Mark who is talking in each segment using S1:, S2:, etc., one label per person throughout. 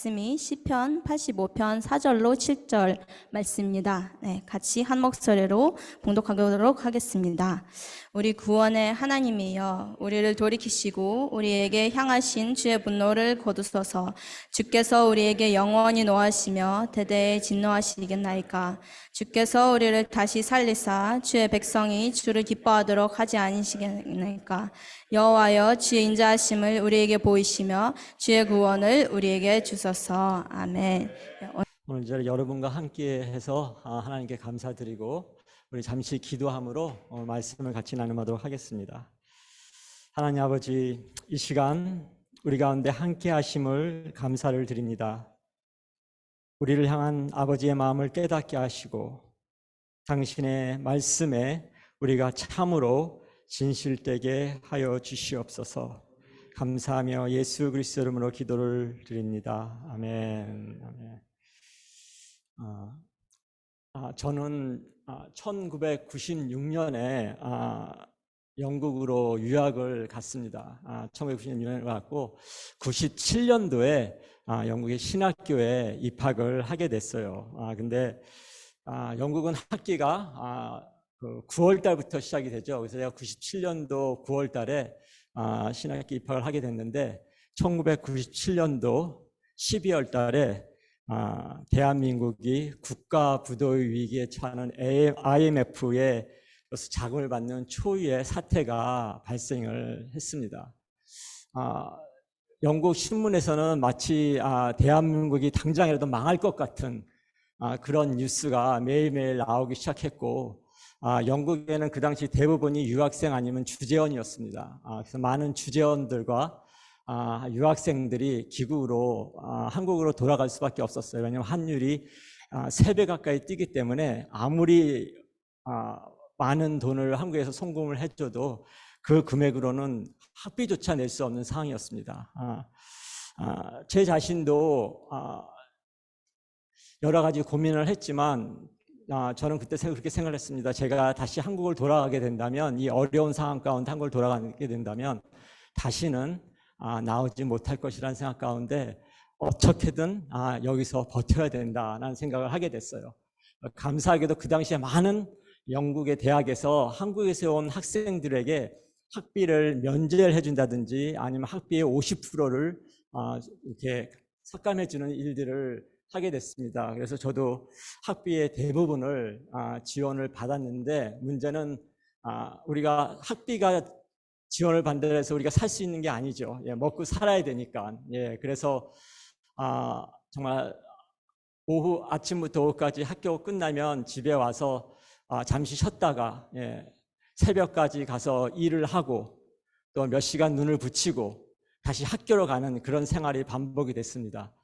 S1: 말씀이 시편 85편 4절로 7절 말씀입니다. 네, 같이 한 목소리로 봉독하도록 하겠습니다. 우리 구원의 하나님이여, 우리를 돌이키시고 우리에게 향하신 주의 분노를 거두소서. 주께서 우리에게 영원히 노하시며 대대에 진노하시겠나이까. 주께서 우리를 다시 살리사 주의 백성이 주를 기뻐하도록 하지 아니시겠나이까. 여호와여, 주의 인자하심을 우리에게 보이시며 주의 구원을 우리에게 주소서. 아멘.
S2: 오늘 이제 여러분과 함께 해서 하나님께 감사드리고 우리 잠시 기도함으로 말씀을 같이 나누도록 하겠습니다. 하나님 아버지, 이 시간 우리 가운데 함께 하심을 감사를 드립니다. 우리를 향한 아버지의 마음을 깨닫게 하시고 당신의 말씀에 우리가 참으로 진실되게 하여 주시옵소서. 감사하며 예수 그리스도 이름으로 기도를 드립니다. 아멘. 아멘. 저는 1996년에 영국으로 유학을 갔습니다. 1996년에 갔고 97년도에 영국의 신학교에 입학을 하게 됐어요. 근데 영국은 학기가 9월 달부터 시작이 되죠. 그래서 제가 97년도 9월 달에 신학기 입학을 하게 됐는데 1997년도 12월 달에 대한민국이 국가 부도의 위기에 처하는 IMF에 자금을 받는 초유의 사태가 발생을 했습니다. 영국 신문에서는 마치 대한민국이 당장이라도 망할 것 같은 그런 뉴스가 매일매일 나오기 시작했고, 영국에는 그 당시 대부분이 유학생 아니면 주재원이었습니다. 그래서 많은 주재원들과 유학생들이 기국으로 한국으로 돌아갈 수밖에 없었어요. 왜냐하면 환율이 3배 가까이 뛰기 때문에 아무리 많은 돈을 한국에서 송금을 해줘도 그 금액으로는 학비조차 낼 수 없는 상황이었습니다. 제 자신도 여러 가지 고민을 했지만 저는 그때 그렇게 생각을 했습니다. 제가 다시 한국을 돌아가게 된다면, 이 어려운 상황 가운데 한국을 돌아가게 된다면 다시는 나오지 못할 것이라는 생각 가운데 어떻게든 여기서 버텨야 된다는 생각을 하게 됐어요. 감사하게도 그 당시에 많은 영국의 대학에서 한국에서 온 학생들에게 학비를 면제를 해준다든지 아니면 학비의 50%를 이렇게 삭감해 주는 일들을 하게 됐습니다. 그래서 저도 학비의 대부분을 지원을 받았는데, 문제는 우리가 학비가 지원을 받는다고 해서 우리가 살 수 있는 게 아니죠. 먹고 살아야 되니까. 그래서 정말 아침부터 오후까지 학교 끝나면 집에 와서 잠시 쉬었다가 새벽까지 가서 일을 하고 또 몇 시간 눈을 붙이고 다시 학교로 가는 그런 생활이 반복이 됐습니다.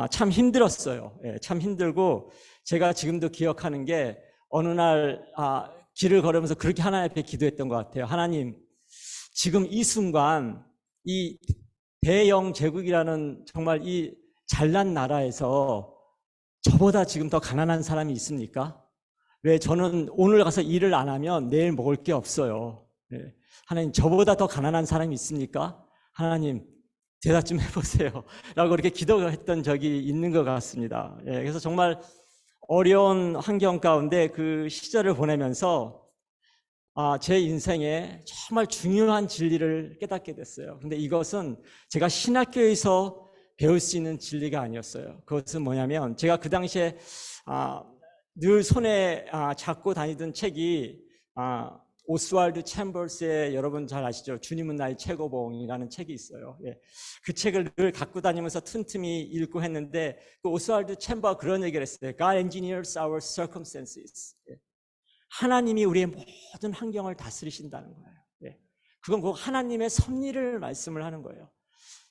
S2: 참 힘들었어요. 참 힘들고, 제가 지금도 기억하는 게 어느 날 길을 걸으면서 그렇게 하나님 앞에 기도했던 것 같아요. 하나님, 지금 이 순간 이 대영 제국이라는 정말 이 잘난 나라에서 저보다 지금 더 가난한 사람이 있습니까? 왜 저는 오늘 가서 일을 안 하면 내일 먹을 게 없어요. 하나님, 저보다 더 가난한 사람이 있습니까? 하나님, 대답 좀 해보세요 라고 이렇게 기도했던 적이 있는 것 같습니다. 그래서 정말 어려운 환경 가운데 그 시절을 보내면서 제 인생에 정말 중요한 진리를 깨닫게 됐어요. 근데 이것은 제가 신학교에서 배울 수 있는 진리가 아니었어요. 그것은 뭐냐면, 제가 그 당시에 늘 손에 잡고 다니던 책이 오스왈드 챔버스의, 여러분 잘 아시죠? 주님은 나의 최고봉이라는 책이 있어요. 그 책을 늘 갖고 다니면서 틈틈이 읽고 했는데, 그 오스왈드 챔버가 그런 얘기를 했어요. God engineers our circumstances. 하나님이 우리의 모든 환경을 다스리신다는 거예요. 그건 꼭 하나님의 섭리를 말씀을 하는 거예요.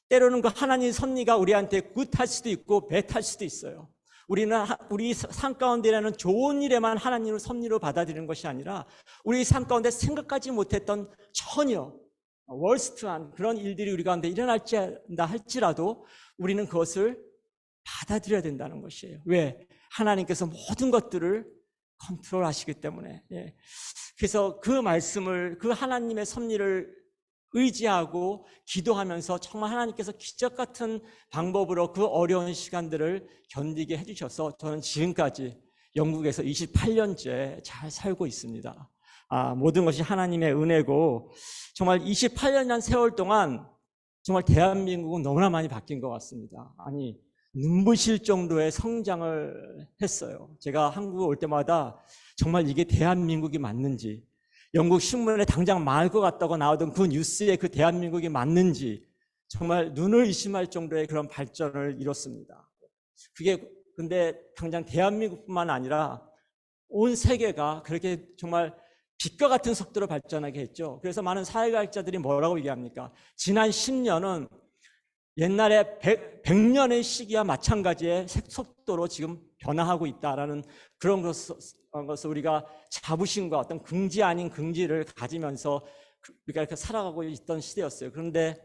S2: 때로는 그 하나님의 섭리가 우리한테 굿할 수도 있고 배탈 수도 있어요. 우리는 우리 삶 가운데라는 좋은 일에만 하나님을 섭리로 받아들이는 것이 아니라 우리 삶 가운데 생각하지 못했던 전혀 월스트한 그런 일들이 우리 가운데 일어날지 할지라도 우리는 그것을 받아들여야 된다는 것이에요. 왜? 하나님께서 모든 것들을 컨트롤하시기 때문에. 그래서 그 말씀을, 그 하나님의 섭리를 의지하고 기도하면서 정말 하나님께서 기적 같은 방법으로 그 어려운 시간들을 견디게 해주셔서 저는 지금까지 영국에서 28년째 잘 살고 있습니다. 모든 것이 하나님의 은혜고, 정말 28년이라는 세월 동안 정말 대한민국은 너무나 많이 바뀐 것 같습니다. 아니, 눈부실 정도의 성장을 했어요. 제가 한국에 올 때마다 정말 이게 대한민국이 맞는지, 영국 신문에 당장 망할 것 같다고 나오던 그 뉴스에 그 대한민국이 맞는지 정말 눈을 의심할 정도의 그런 발전을 이뤘습니다. 그게 근데 당장 대한민국뿐만 아니라 온 세계가 그렇게 정말 빛과 같은 속도로 발전하게 했죠. 그래서 많은 사회과학자들이 뭐라고 얘기합니까? 지난 10년은 옛날에 100년의 시기와 마찬가지의 속도로 지금 변화하고 있다라는 그런 것을 우리가 자부심과 어떤 긍지 아닌 긍지를 가지면서 우리가 이렇게 살아가고 있던 시대였어요. 그런데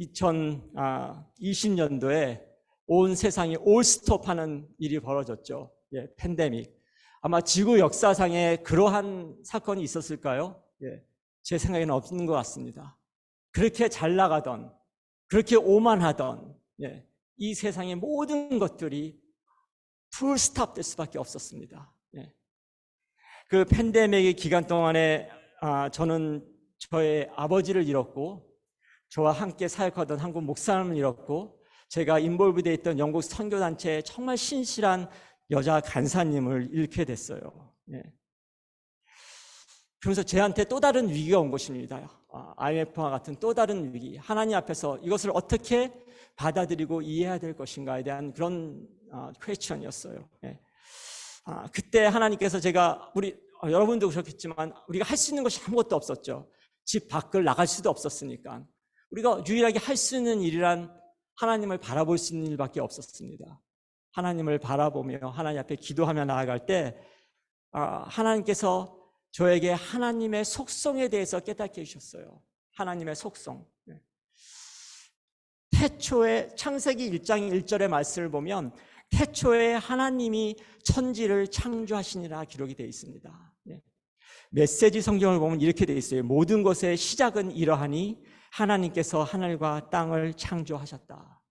S2: 2020년도에 온 세상이 올스톱하는 일이 벌어졌죠. 예, 팬데믹. 아마 지구 역사상에 그러한 사건이 있었을까요? 예, 제 생각에는 없는 것 같습니다. 그렇게 잘 나가던, 그렇게 오만하던 이 세상의 모든 것들이 풀스탑 될 수밖에 없었습니다. 그 팬데믹의 기간 동안에 저는 저의 아버지를 잃었고, 저와 함께 사역하던 한국 목사님을 잃었고, 제가 인볼브되어 있던 영국 선교단체의 정말 신실한 여자 간사님을 잃게 됐어요. 그러면서 저한테 또 다른 위기가 온 것입니다. IMF와 같은 또 다른 위기, 하나님 앞에서 이것을 어떻게 받아들이고 이해해야 될 것인가에 대한 그런 퀘스천이었어요. 그때 하나님께서 여러분도 그렇겠지만 우리가 할 수 있는 것이 아무것도 없었죠. 집 밖을 나갈 수도 없었으니까 우리가 유일하게 할 수 있는 일이란 하나님을 바라볼 수 있는 일밖에 없었습니다. 하나님을 바라보며 하나님 앞에 기도하며 나아갈 때 하나님께서 저에게 하나님의 속성에 대해서 깨닫게 해주셨어요. 하나님의 속성. 태초에 창세기 1장 1절의 말씀을 보면 태초에 하나님이 천지를 창조하시니라 기록이 되어 있습니다. 메시지 성경을 보면 이렇게 되어 있어요. 모든 것의 시작은 이러하니 하나님께서 하늘과 땅을 창조하셨다.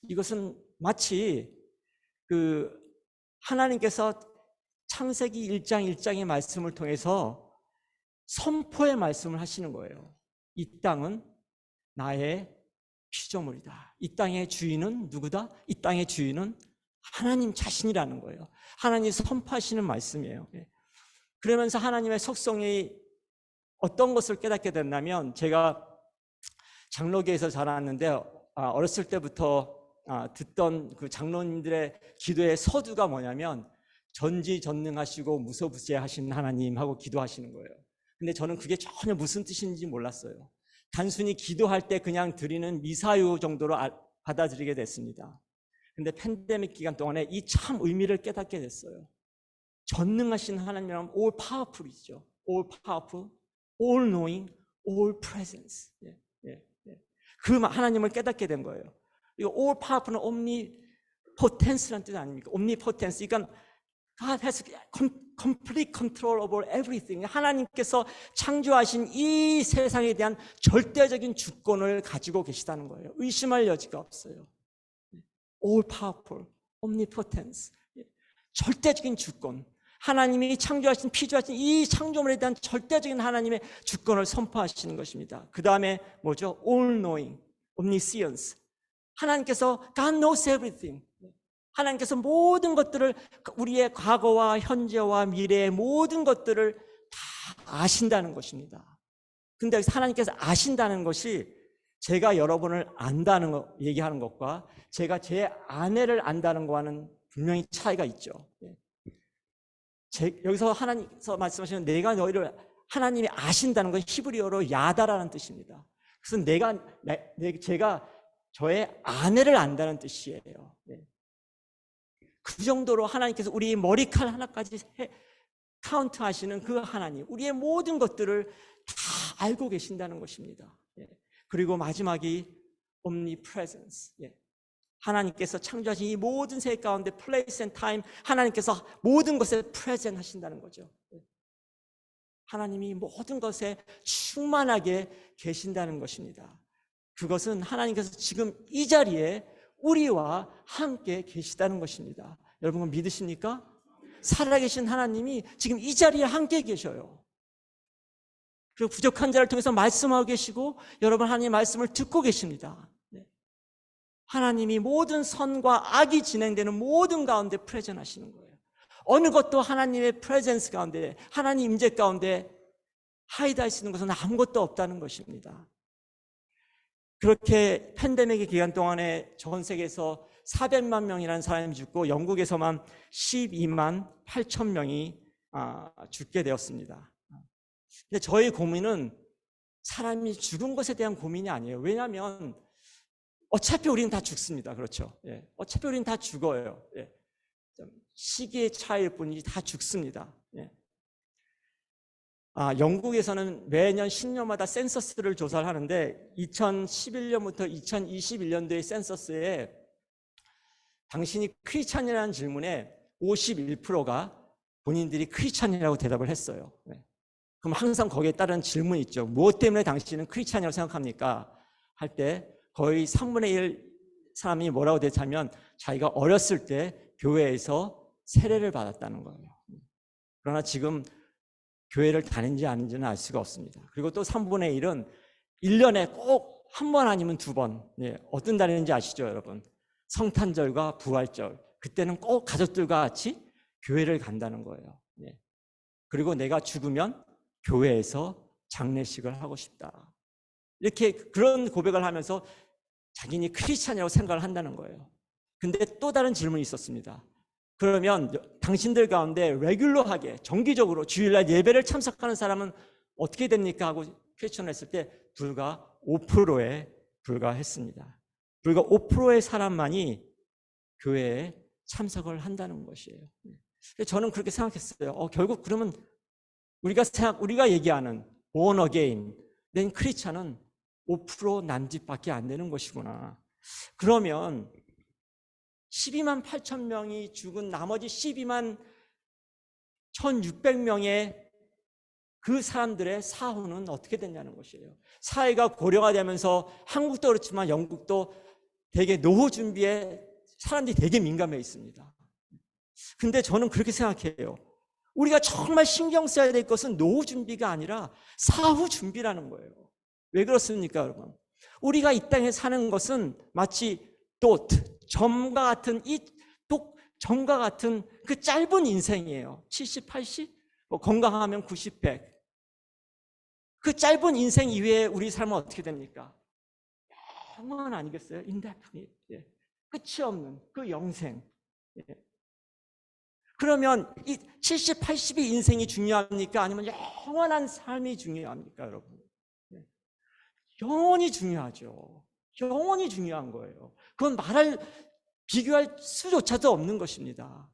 S2: 이것은 마치 하나님께서 창세기 1장 1장의 말씀을 통해서 선포의 말씀을 하시는 거예요. 이 땅은 나의 피조물이다. 이 땅의 주인은 누구다? 이 땅의 주인은 하나님 자신이라는 거예요. 하나님이 선포하시는 말씀이에요. 그러면서 하나님의 속성이 어떤 것을 깨닫게 됐냐면, 제가 장로교에서 자랐는데 어렸을 때부터 듣던 그 장로님들의 기도의 서두가 뭐냐면 전지전능하시고 무소부재하신 하나님하고 기도하시는 거예요. 근데 저는 그게 전혀 무슨 뜻인지 몰랐어요. 단순히 기도할 때 그냥 드리는 미사유 정도로 받아들이게 됐습니다. 근데 팬데믹 기간 동안에 이 참 의미를 깨닫게 됐어요. 전능하신 하나님이라면 all powerful이죠. all powerful, all knowing, all presence. 그 하나님을 깨닫게 된 거예요. 이거 all powerful은 omnipotence라는 뜻 아닙니까? omnipotence. 그러니까 God has complete control over everything. 하나님께서 창조하신 이 세상에 대한 절대적인 주권을 가지고 계시다는 거예요. 의심할 여지가 없어요. All powerful, omnipotence. 절대적인 주권. 하나님이 창조하신, 피조하신 이 창조물에 대한 절대적인 하나님의 주권을 선포하시는 것입니다. 그 다음에 뭐죠? All knowing, omniscience. 하나님께서 God knows everything. 하나님께서 모든 것들을, 우리의 과거와 현재와 미래의 모든 것들을 다 아신다는 것입니다. 근데 하나님께서 아신다는 것이 제가 여러분을 안다는 거, 얘기하는 것과 제가 제 아내를 안다는 것과는 분명히 차이가 있죠. 여기서 하나님께서 말씀하시는 내가 너희를, 하나님이 아신다는 건 히브리어로 야다라는 뜻입니다. 그래서 제가 저의 아내를 안다는 뜻이에요. 그 정도로 하나님께서 우리 머리칼 하나까지 카운트하시는 그 하나님, 우리의 모든 것들을 다 알고 계신다는 것입니다. 그리고 마지막이 omnipresence. 하나님께서 창조하신 이 모든 세계 가운데 place and time, 하나님께서 모든 것에 present 하신다는 거죠. 하나님이 모든 것에 충만하게 계신다는 것입니다. 그것은 하나님께서 지금 이 자리에 우리와 함께 계시다는 것입니다. 여러분 믿으십니까? 살아계신 하나님이 지금 이 자리에 함께 계셔요. 그리고 부족한 자를 통해서 말씀하고 계시고 여러분 하나님의 말씀을 듣고 계십니다. 하나님이 모든 선과 악이 진행되는 모든 가운데 프레젠하시는 거예요. 어느 것도 하나님의 프레젠스 가운데, 하나님 임재 가운데 하이드할 수 있는 것은 아무것도 없다는 것입니다. 그렇게 팬데믹의 기간 동안에 전 세계에서 400만 명이라는 사람이 죽고 영국에서만 12만 8천 명이 죽게 되었습니다. 근데 저희 고민은 사람이 죽은 것에 대한 고민이 아니에요. 왜냐하면 어차피 우리는 다 죽습니다. 그렇죠? 예. 어차피 우리는 다 죽어요. 예. 시기의 차이일 뿐이지 다 죽습니다. 예. 영국에서는 매년 10년마다 센서스를 조사를 하는데 2011년부터 2021년도의 센서스에 당신이 크리스찬이라는 질문에 51%가 본인들이 크리스찬이라고 대답을 했어요. 네. 그럼 항상 거기에 따른 질문이 있죠. 무엇 때문에 당신은 크리스찬이라고 생각합니까? 할 때 거의 3분의 1 사람이 뭐라고 대답하면 자기가 어렸을 때 교회에서 세례를 받았다는 거예요. 그러나 지금 교회를 다닌지 아닌지는 알 수가 없습니다. 그리고 또 3분의 1은 1년에 꼭 한 번 아니면 두 번, 어떤 달인지 아시죠 여러분? 성탄절과 부활절, 그때는 꼭 가족들과 같이 교회를 간다는 거예요. 그리고 내가 죽으면 교회에서 장례식을 하고 싶다. 이렇게 그런 고백을 하면서 자기는 크리스찬이라고 생각을 한다는 거예요. 근데 또 다른 질문이 있었습니다. 그러면 당신들 가운데 레귤러하게 정기적으로 주일날 예배를 참석하는 사람은 어떻게 됩니까? 하고 퀘스천을 했을 때 불과 5%에 불과했습니다. 불과 5%의 사람만이 교회에 참석을 한다는 것이에요. 저는 그렇게 생각했어요. 결국 그러면 우리가 얘기하는 born again 된 크리스찬은 5% 남짓밖에 안 되는 것이구나. 그러면 12만 8천 명이 죽은 나머지 12만 1,600명의 그 사람들의 사후는 어떻게 됐냐는 것이에요. 사회가 고령화되면서 한국도 그렇지만 영국도 되게 노후 준비에 사람들이 되게 민감해 있습니다. 근데 저는 그렇게 생각해요. 우리가 정말 신경 써야 될 것은 노후 준비가 아니라 사후 준비라는 거예요. 왜 그렇습니까, 여러분? 우리가 이 땅에 사는 것은 마치 점과 같은 점과 같은 그 짧은 인생이에요. 70, 80, 건강하면 90, 100. 그 짧은 인생 이후에 우리 삶은 어떻게 됩니까? 영원 아니겠어요? 인데피니트. 끝이 없는 그 영생. 그러면 이 70, 80의 인생이 중요합니까? 아니면 영원한 삶이 중요합니까, 여러분? 영원히 중요하죠. 영원히 중요한 거예요. 그건 비교할 수조차도 없는 것입니다.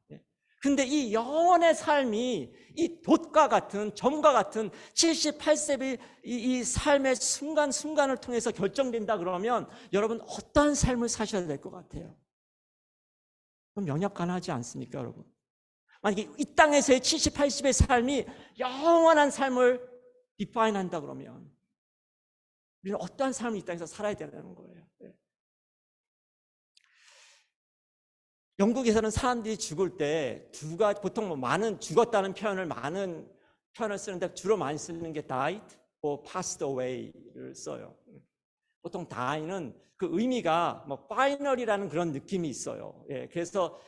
S2: 근데 이 영원의 삶이 이 돛과 같은 점과 같은 78세의 이 삶의 순간순간을 통해서 결정된다 그러면 여러분 어떠한 삶을 사셔야 될 것 같아요? 그럼 영역 가능하지 않습니까, 여러분? 만약에 이 땅에서의 70, 80의 삶이 영원한 삶을 디파인 한다 그러면 우리는 어떠한 삶을 이 땅에서 살아야 되는 거예요. 영국에서는 사람들이 죽을 때 보통 많은 죽었다는 많은 표현을 쓰는데 주로 많이 쓰는 게 died or passed away를 써요. 보통 die는 그 의미가 final이라는 그런 느낌이 있어요. 그래서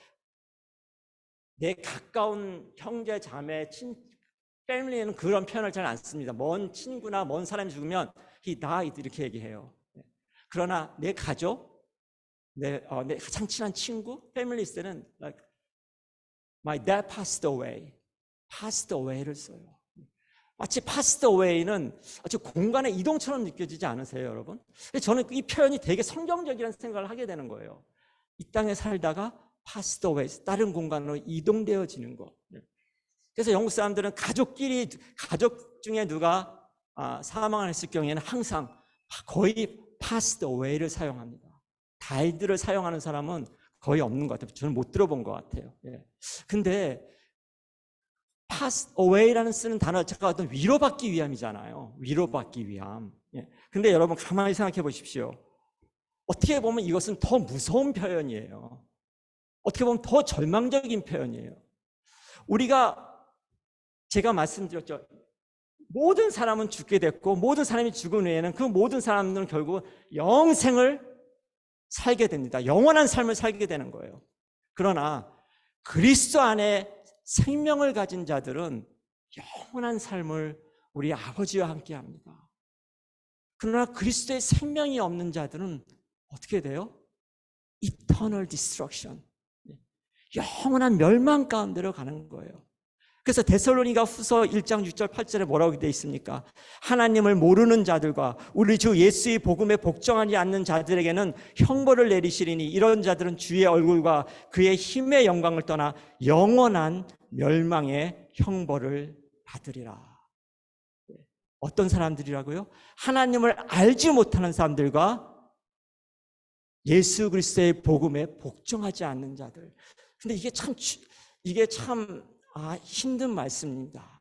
S2: 내 가까운 형제, 자매, 패밀리에는 그런 표현을 잘 안 씁니다. 먼 친구나 먼 사람이 죽으면 he died 이렇게 얘기해요. 그러나 내 가족, 내 가장 친한 친구, 패밀리 있을 때는 like, my dad passed away를 써요. 마치 passed away는 아주 공간의 이동처럼 느껴지지 않으세요, 여러분? 저는 이 표현이 되게 성경적이라는 생각을 하게 되는 거예요. 이 땅에 살다가 passed away, 다른 공간으로 이동되어지는 거. 그래서 영국 사람들은 가족 중에 누가 사망을 했을 경우에는 항상 거의 passed away를 사용합니다. died를 사용하는 사람은 거의 없는 것 같아요. 저는 못 들어본 것 같아요. 근데 pass away라는 쓰는 단어 자체가 어떤 위로받기 위함이잖아요. 위로받기 위함. 예. 근데 여러분 가만히 생각해 보십시오. 어떻게 보면 이것은 더 무서운 표현이에요. 어떻게 보면 더 절망적인 표현이에요. 제가 말씀드렸죠. 모든 사람은 죽게 됐고 모든 사람이 죽은 후에는 그 모든 사람들은 결국 영생을 살게 됩니다. 영원한 삶을 살게 되는 거예요. 그러나 그리스도 안에 생명을 가진 자들은 영원한 삶을 우리 아버지와 함께 합니다. 그러나 그리스도의 생명이 없는 자들은 어떻게 돼요? Eternal destruction. 영원한 멸망 가운데로 가는 거예요. 그래서 데살로니가 후서 1장 6절 8절에 뭐라고 되어 있습니까? 하나님을 모르는 자들과 우리 주 예수의 복음에 복종하지 않는 자들에게는 형벌을 내리시리니 이런 자들은 주의 얼굴과 그의 힘의 영광을 떠나 영원한 멸망의 형벌을 받으리라. 어떤 사람들이라고요? 하나님을 알지 못하는 사람들과 예수 그리스도의 복음에 복종하지 않는 자들. 근데 이게 참 힘든 말씀입니다.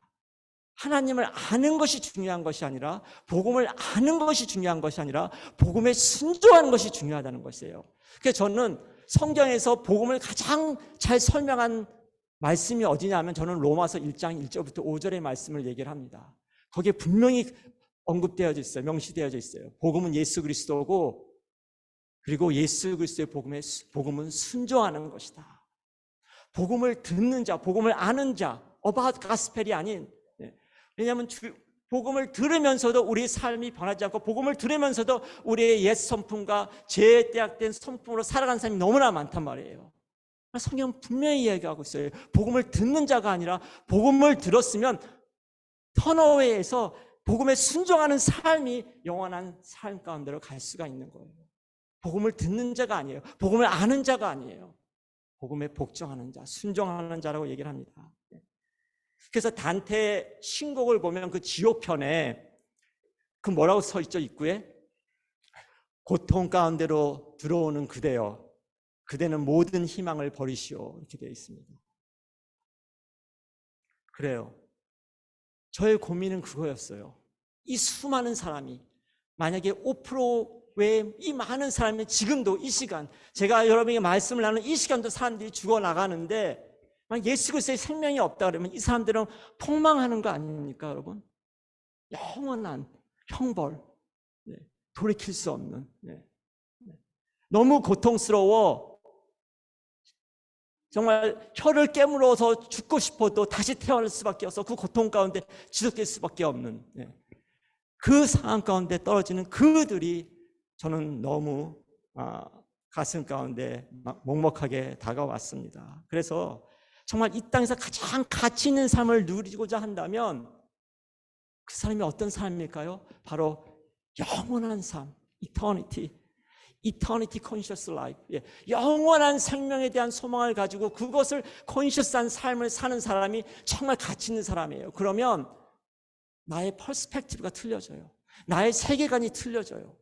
S2: 하나님을 아는 것이 중요한 것이 아니라 복음을 아는 것이 중요한 것이 아니라 복음에 순종하는 것이 중요하다는 것이에요. 그래서 저는 성경에서 복음을 가장 잘 설명한 말씀이 어디냐면 저는 로마서 1장 1절부터 5절의 말씀을 얘기를 합니다. 거기에 분명히 언급되어져 있어요. 명시되어져 있어요. 복음은 예수 그리스도고 그리고 예수 그리스도의 복음은 순종하는 것이다. 복음을 듣는 자, 복음을 아는 자, about gospel이 아닌, 왜냐하면 복음을 들으면서도 우리의 삶이 변하지 않고 복음을 들으면서도 우리의 옛 성품과 재대약된 성품으로 살아가는 사람이 너무나 많단 말이에요. 성경은 분명히 이야기하고 있어요. 복음을 듣는 자가 아니라 복음을 들었으면 턴어웨이에서 복음에 순종하는 삶이 영원한 삶 가운데로 갈 수가 있는 거예요. 복음을 듣는 자가 아니에요. 복음을 아는 자가 아니에요. 복음에 복종하는 자, 순종하는 자라고 얘기를 합니다. 그래서 단테 신곡을 보면 그 지옥편에 그 뭐라고 써 있죠? 입구에 고통 가운데로 들어오는 그대여 그대는 모든 희망을 버리시오 이렇게 되어 있습니다. 그래요. 저의 고민은 그거였어요. 이 수많은 사람이 만약에 5% 외에 이 많은 사람이 지금도 이 시간 제가 여러분에게 말씀을 나누는 이 시간도 사람들이 죽어나가는데 예수 그리스도의 생명이 없다 그러면 이 사람들은 폭망하는 거 아닙니까 여러분? 영원한 형벌, 돌이킬 수 없는, 너무 고통스러워 정말 혀를 깨물어서 죽고 싶어도 다시 태어날 수밖에 없어 그 고통 가운데 지속될 수밖에 없는 그 상황 가운데 떨어지는 그들이 저는 너무 가슴 가운데 먹먹하게 다가왔습니다. 그래서 정말 이 땅에서 가장 가치 있는 삶을 누리고자 한다면 그 사람이 어떤 삶일까요? 바로 영원한 삶, eternity conscious life. 영원한 생명에 대한 소망을 가지고 그것을 conscious한 삶을 사는 사람이 정말 가치 있는 사람이에요. 그러면 나의 퍼스펙티브가 틀려져요. 나의 세계관이 틀려져요.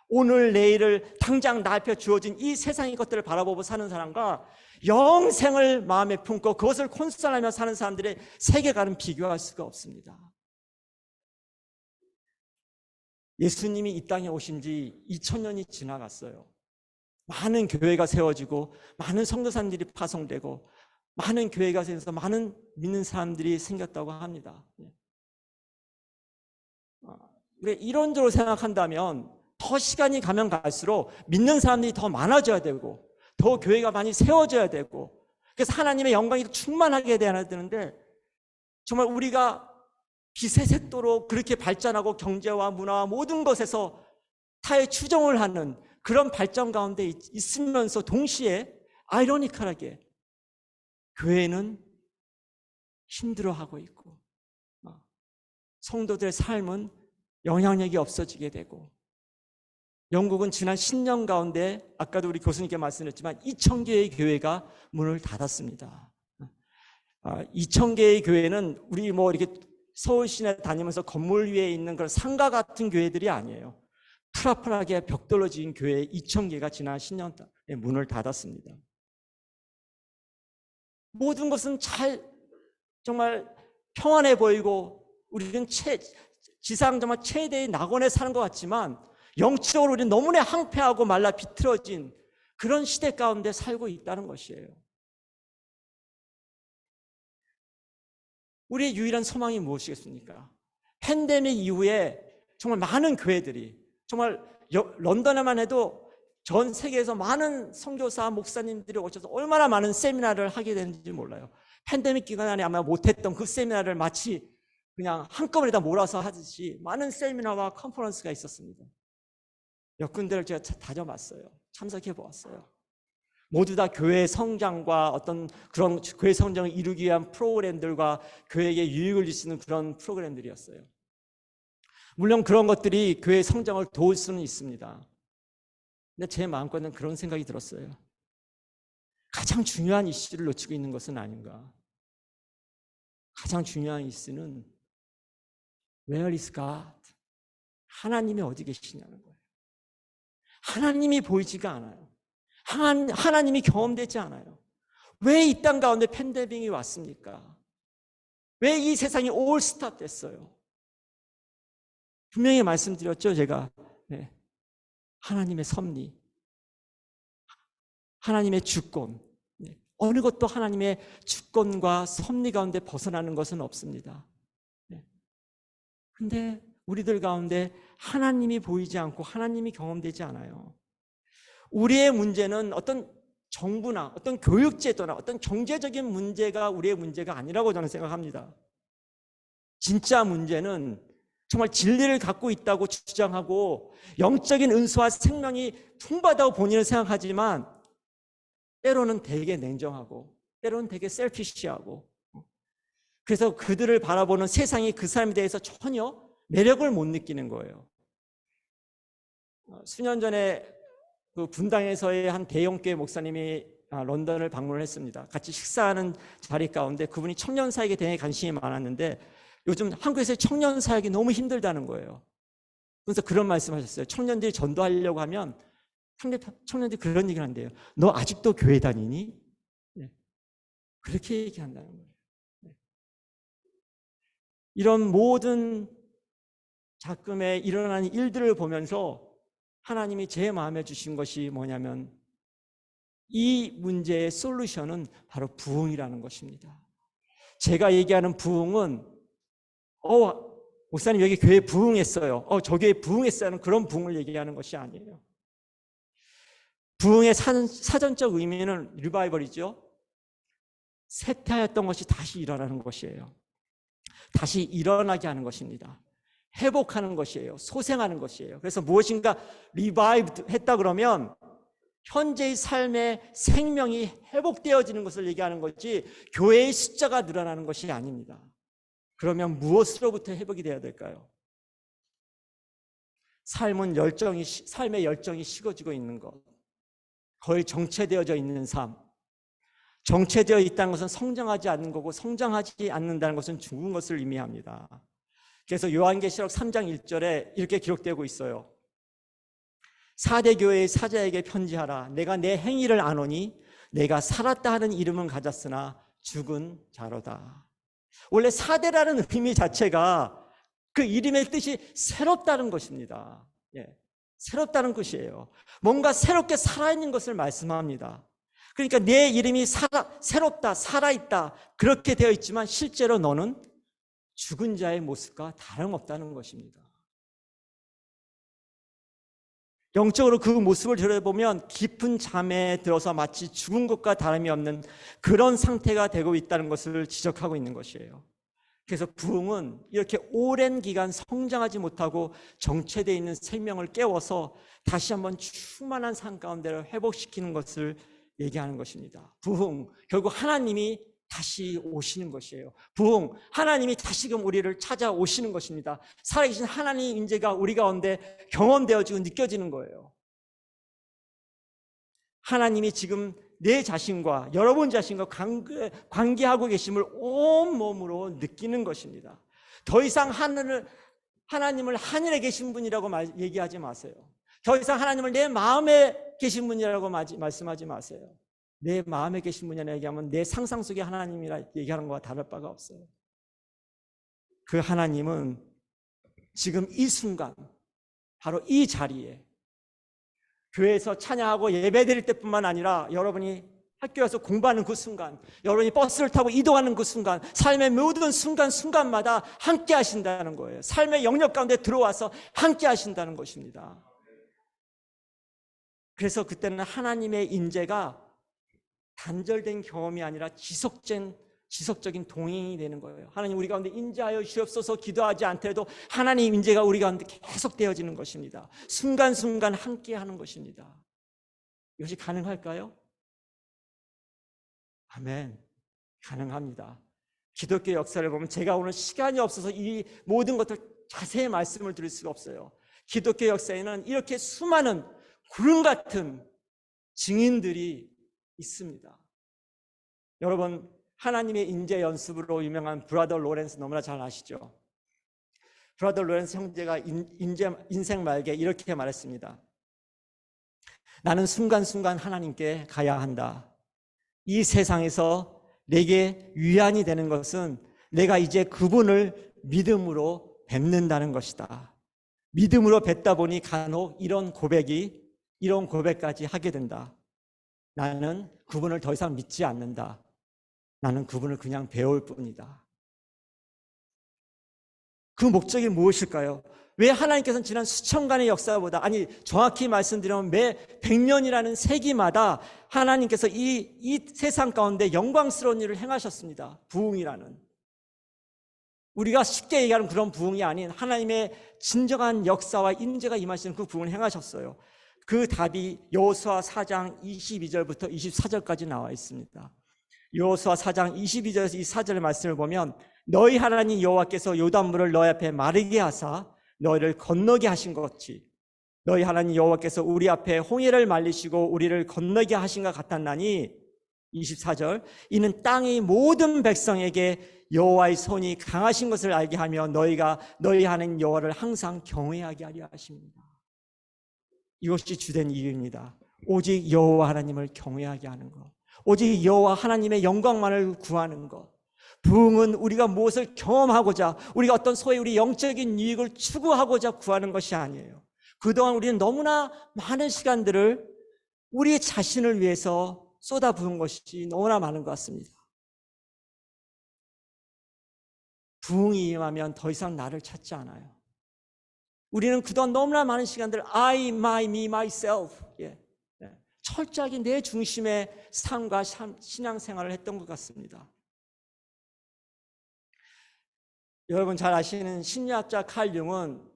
S2: 오늘 내일을 당장 나 앞에 주어진 이 세상의 것들을 바라보고 사는 사람과 영생을 마음에 품고 그것을 콘서트하며 사는 사람들의 세계관은 비교할 수가 없습니다. 예수님이 이 땅에 오신 지 2000년이 지나갔어요. 많은 교회가 세워지고 많은 성도사님들이 파송되고 많은 교회가 생겨서 많은 믿는 사람들이 생겼다고 합니다. 이론적으로 생각한다면 더 시간이 가면 갈수록 믿는 사람들이 더 많아져야 되고 더 교회가 많이 세워져야 되고 그래서 하나님의 영광이 충만하게 돼야 되는데 정말 우리가 비세색도로 그렇게 발전하고 경제와 문화와 모든 것에서 타의 추종을 하는 그런 발전 가운데 있으면서 동시에 아이러니컬하게 교회는 힘들어하고 있고 성도들의 삶은 영향력이 없어지게 되고 영국은 지난 10년 가운데 아까도 우리 교수님께 말씀드렸지만 2,000개의 교회가 문을 닫았습니다. 2,000개의 교회는 우리 이렇게 서울 시내 다니면서 건물 위에 있는 그런 상가 같은 교회들이 아니에요. 푸라푸라하게 벽돌로 지은 교회 2,000개가 지난 10년 문을 닫았습니다. 모든 것은 정말 평안해 보이고 우리는 지상 정말 최대의 낙원에 사는 것 같지만 영적으로 우리는 너무나 황폐하고 말라 비틀어진 그런 시대 가운데 살고 있다는 것이에요. 우리의 유일한 소망이 무엇이겠습니까? 팬데믹 이후에 정말 많은 교회들이, 정말 런던에만 해도 전 세계에서 많은 선교사 목사님들이 오셔서 얼마나 많은 세미나를 하게 되는지 몰라요. 팬데믹 기간 안에 아마 못했던 그 세미나를 마치 그냥 한꺼번에 다 몰아서 하듯이 많은 세미나와 컨퍼런스가 있었습니다. 몇 군데를 제가 다녀봤어요. 참석해 보았어요. 모두 다 교회의 성장과 어떤 그런 교회 성장을 이루기 위한 프로그램들과 교회에게 유익을 주시는 그런 프로그램들이었어요. 물론 그런 것들이 교회의 성장을 도울 수는 있습니다. 근데 제 마음속에는 그런 생각이 들었어요. 가장 중요한 이슈를 놓치고 있는 것은 아닌가. 가장 중요한 이슈는 Where is God? 하나님이 어디 계시냐는 거예요. 하나님이 보이지가 않아요. 하나님이 경험되지 않아요. 왜 이 땅 가운데 팬데믹이 왔습니까? 왜 이 세상이 올스탑 됐어요? 분명히 말씀드렸죠, 제가. 네. 하나님의 섭리, 하나님의 주권, 네. 어느 것도 하나님의 주권과 섭리 가운데 벗어나는 것은 없습니다. 근데 우리들 가운데 하나님이 보이지 않고 하나님이 경험되지 않아요. 우리의 문제는 어떤 정부나 어떤 교육제도나 어떤 경제적인 문제가 우리의 문제가 아니라고 저는 생각합니다. 진짜 문제는 정말 진리를 갖고 있다고 주장하고 영적인 은수와 생명이 풍부하다고 본인은 생각하지만 때로는 되게 냉정하고 때로는 되게 셀피시하고, 그래서 그들을 바라보는 세상이 그 사람에 대해서 전혀 매력을 못 느끼는 거예요. 수년 전에 그 분당에서의 한 대형교회 목사님이 런던을 방문을 했습니다. 같이 식사하는 자리 가운데 그분이 청년 사역에 대해 관심이 많았는데 요즘 한국에서의 청년 사역이 너무 힘들다는 거예요. 그래서 그런 말씀하셨어요. 청년들이 전도하려고 하면 청년들이 그런 얘기를 한대요. 너 아직도 교회 다니니? 네. 그렇게 얘기한다는 거예요. 네. 이런 모든 작금에 일어나는 일들을 보면서 하나님이 제 마음에 주신 것이 뭐냐면 이 문제의 솔루션은 바로 부흥이라는 것입니다. 제가 얘기하는 부흥은 목사님 여기 교회 부흥했어요. 저 교회 부흥했어요. 그런 부흥을 얘기하는 것이 아니에요. 부흥의 사전적 의미는 리바이벌이죠. 쇠퇴하였던 것이 다시 일어나는 것이에요. 다시 일어나게 하는 것입니다. 회복하는 것이에요. 소생하는 것이에요. 그래서 무엇인가 리바이브 했다 그러면 현재의 삶의 생명이 회복되어지는 것을 얘기하는 거지 교회의 숫자가 늘어나는 것이 아닙니다. 그러면 무엇으로부터 회복이 되어야 될까요? 삶의 열정이 식어지고 있는 것, 거의 정체되어져 있는 삶. 정체되어 있다는 것은 성장하지 않는 거고 성장하지 않는다는 것은 죽은 것을 의미합니다. 그래서 요한계시록 3장 1절에 이렇게 기록되고 있어요. 4대 교회의 사자에게 편지하라. 내가 내 행위를 아노니 내가 살았다 하는 이름은 가졌으나 죽은 자로다. 원래 4대라는 의미 자체가 그 이름의 뜻이 새롭다는 것입니다. 새롭다는 것이에요. 뭔가 새롭게 살아있는 것을 말씀합니다. 그러니까 내 이름이 새롭다, 살아있다 그렇게 되어 있지만 실제로 너는 죽은 자의 모습과 다름없다는 것입니다. 영적으로 그 모습을 들여다보면 깊은 잠에 들어서 마치 죽은 것과 다름이 없는 그런 상태가 되고 있다는 것을 지적하고 있는 것이에요. 그래서 부흥은 이렇게 오랜 기간 성장하지 못하고 정체되어 있는 생명을 깨워서 다시 한번 충만한 삶 가운데를 회복시키는 것을 얘기하는 것입니다. 부흥, 결국 하나님이 다시 오시는 것이에요. 부흥, 하나님이 다시금 우리를 찾아오시는 것입니다. 살아계신 하나님의 임재가 우리 가운데 경험되어지고 느껴지는 거예요. 하나님이 지금 내 자신과 여러분 자신과 관계하고 계심을 온몸으로 느끼는 것입니다. 더 이상 하나님을 하늘에 계신 분이라고 얘기하지 마세요. 더 이상 하나님을 내 마음에 계신 분이라고 말씀하지 마세요. 내 마음에 계신 분이라고 얘기하면 내 상상 속의 하나님이라 얘기하는 것과 다를 바가 없어요. 그 하나님은 지금 이 순간 바로 이 자리에 교회에서 찬양하고 예배드릴 때뿐만 아니라 여러분이 학교에서 공부하는 그 순간, 여러분이 버스를 타고 이동하는 그 순간, 삶의 모든 순간순간마다 함께 하신다는 거예요. 삶의 영역 가운데 들어와서 함께 하신다는 것입니다. 그래서 그때는 하나님의 임재가 단절된 경험이 아니라 지속적인 동행이 되는 거예요. 하나님 우리 가운데 임재하여 주옵소서 기도하지 않더라도 하나님 임재가 우리 가운데 계속 되어지는 것입니다. 순간순간 함께 하는 것입니다. 이것이 가능할까요? 아멘. 가능합니다. 기독교 역사를 보면 제가 오늘 시간이 없어서 이 모든 것들 자세히 말씀을 드릴 수가 없어요. 기독교 역사에는 이렇게 수많은 구름 같은 증인들이 있습니다. 여러분, 하나님의 인재 연습으로 유명한 브라더 로렌스 너무나 잘 아시죠? 브라더 로렌스 형제가 인생 말기에 이렇게 말했습니다. 나는 순간순간 하나님께 가야 한다. 이 세상에서 내게 위안이 되는 것은 내가 이제 그분을 믿음으로 뵙는다는 것이다. 믿음으로 뵙다 보니 간혹 이런 고백까지 하게 된다. 나는 그분을 더 이상 믿지 않는다. 나는 그분을 그냥 배울 뿐이다. 그 목적이 무엇일까요? 왜 하나님께서는 지난 수천간의 역사보다, 아니 정확히 말씀드리면 매 100년이라는 세기마다 하나님께서 이 세상 가운데 영광스러운 일을 행하셨습니다. 부흥이라는, 우리가 쉽게 얘기하는 그런 부흥이 아닌 하나님의 진정한 역사와 임재가 임하시는 그 부흥을 행하셨어요. 그 답이 여호수아 4장 22절부터 24절까지 나와 있습니다. 여호수아 4장 22절에서 이 4절의 말씀을 보면, 너희 하나님 여호와께서 요단물을 너희 앞에 마르게 하사 너희를 건너게 하신 것 같이 너희 하나님 여호와께서 우리 앞에 홍해를 말리시고 우리를 건너게 하신 것 같았나니, 24절, 이는 땅의 모든 백성에게 여호와의 손이 강하신 것을 알게 하며 너희가 너희 하나님 여호와를 항상 경외하게 하려 하십니다. 이것이 주된 이유입니다. 오직 여호와 하나님을 경외하게 하는 것, 오직 여호와 하나님의 영광만을 구하는 것. 부흥은 우리가 무엇을 경험하고자, 우리가 어떤 소위 우리 영적인 유익을 추구하고자 구하는 것이 아니에요. 그동안 우리는 너무나 많은 시간들을 우리 자신을 위해서 쏟아부은 것이 너무나 많은 것 같습니다. 부흥이 임하면 더 이상 나를 찾지 않아요. 우리는 그동안 너무나 많은 시간들 I, my, me, myself, 철저하게 내 중심의 삶과 신앙생활을 했던 것 같습니다. 여러분 잘 아시는 심리학자 칼 융은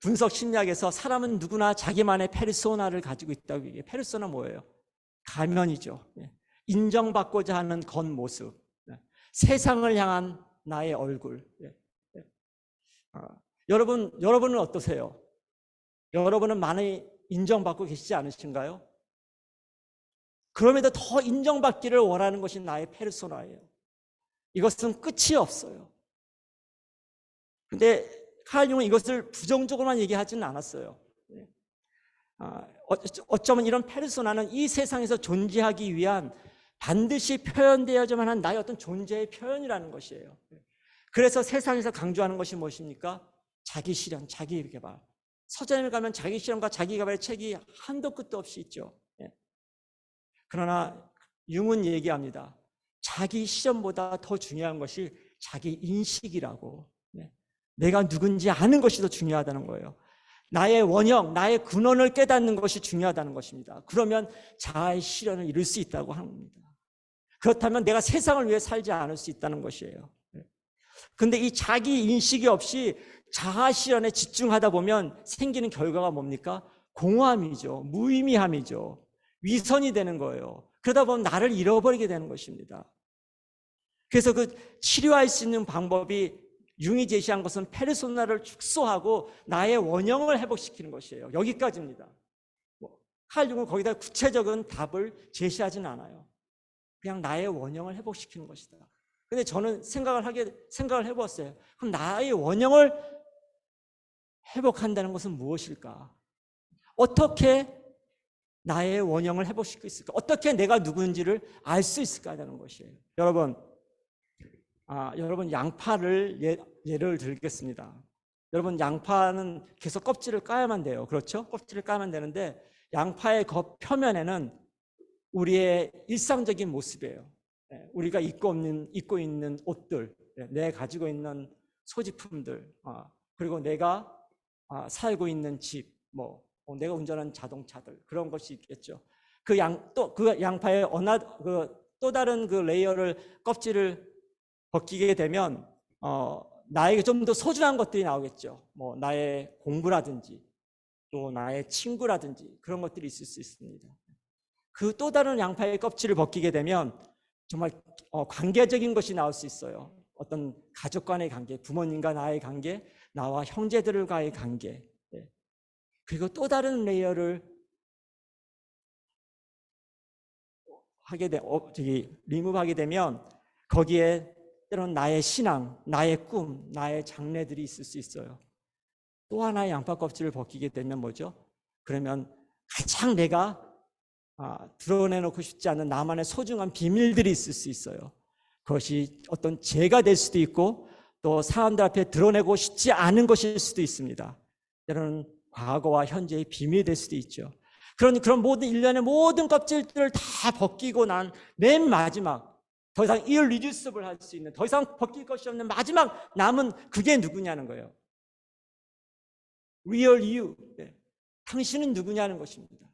S2: 분석 심리학에서 사람은 누구나 자기만의 페르소나를 가지고 있다고 얘기해요. 페르소나 뭐예요? 가면이죠. 인정받고자 하는 겉모습, 세상을 향한 나의 얼굴. 여러분은 어떠세요? 여러분은 많이 인정받고 계시지 않으신가요? 그럼에도 더 인정받기를 원하는 것이 나의 페르소나예요. 이것은 끝이 없어요. 근데 칼 융은 이것을 부정적으로만 얘기하지는 않았어요. 어쩌면 이런 페르소나는 이 세상에서 존재하기 위한 반드시 표현되어야만 한 나의 어떤 존재의 표현이라는 것이에요. 그래서 세상에서 강조하는 것이 무엇입니까? 자기 실현, 자기 개발. 서점에 가면 자기 실현과 자기 개발의 책이 한도 끝도 없이 있죠. 그러나 융은 얘기합니다. 자기 실현보다 더 중요한 것이 자기 인식이라고. 내가 누군지 아는 것이 더 중요하다는 거예요. 나의 원형, 나의 근원을 깨닫는 것이 중요하다는 것입니다. 그러면 자아의 실현을 이룰 수 있다고 합니다. 그렇다면 내가 세상을 위해 살지 않을 수 있다는 것이에요. 그런데 이 자기 인식이 없이 자아 실현에 집중하다 보면 생기는 결과가 뭡니까? 공허함이죠. 무의미함이죠. 위선이 되는 거예요. 그러다 보면 나를 잃어버리게 되는 것입니다. 그래서 그 치료할 수 있는 방법이 융이 제시한 것은 페르소나를 축소하고 나의 원형을 회복시키는 것이에요. 여기까지입니다. 칼 융은 거기다 구체적인 답을 제시하진 않아요. 그냥 나의 원형을 회복시키는 것이다. 근데 저는 생각을 해보았어요. 그럼 나의 원형을 회복한다는 것은 무엇일까? 어떻게 나의 원형을 회복시킬 수 있을까? 어떻게 내가 누군지를 알 수 있을까 하는 것이에요. 여러분, 여러분 양파를 예를 들겠습니다. 여러분 양파는 계속 껍질을 까야만 돼요. 그렇죠? 껍질을 까면 되는데 양파의 겉 표면에는 우리의 일상적인 모습이에요. 우리가 입고 있는 옷들, 내 가지고 있는 소지품들, 그리고 내가 살고 있는 집, 내가 운전하는 자동차들, 그런 것이 있겠죠. 그 양파의 또 다른 그 레이어를 껍질을 벗기게 되면 나에게 좀 더 소중한 것들이 나오겠죠. 나의 공부라든지 또 나의 친구라든지 그런 것들이 있을 수 있습니다. 그 또 다른 양파의 껍질을 벗기게 되면 정말 관계적인 것이 나올 수 있어요. 어떤 가족 간의 관계, 부모님과 나의 관계, 나와 형제들과의 관계. 그리고 또 다른 레이어를 리무브하게 되면 거기에 때로는 나의 신앙, 나의 꿈, 나의 장래들이 있을 수 있어요. 또 하나의 양파 껍질을 벗기게 되면 뭐죠? 그러면 가장 내가 드러내놓고 싶지 않은 나만의 소중한 비밀들이 있을 수 있어요. 그것이 어떤 죄가 될 수도 있고 또 사람들 앞에 드러내고 싶지 않은 것일 수도 있습니다. 때로는 과거와 현재의 비밀이 될 수도 있죠. 그런 모든 일련의 모든 껍질들을 다 벗기고 난 맨 마지막, 더 이상 irreducible 할 수 있는, 더 이상 벗길 것이 없는 마지막 남은 그게 누구냐는 거예요. Real you. 당신은 누구냐는 것입니다.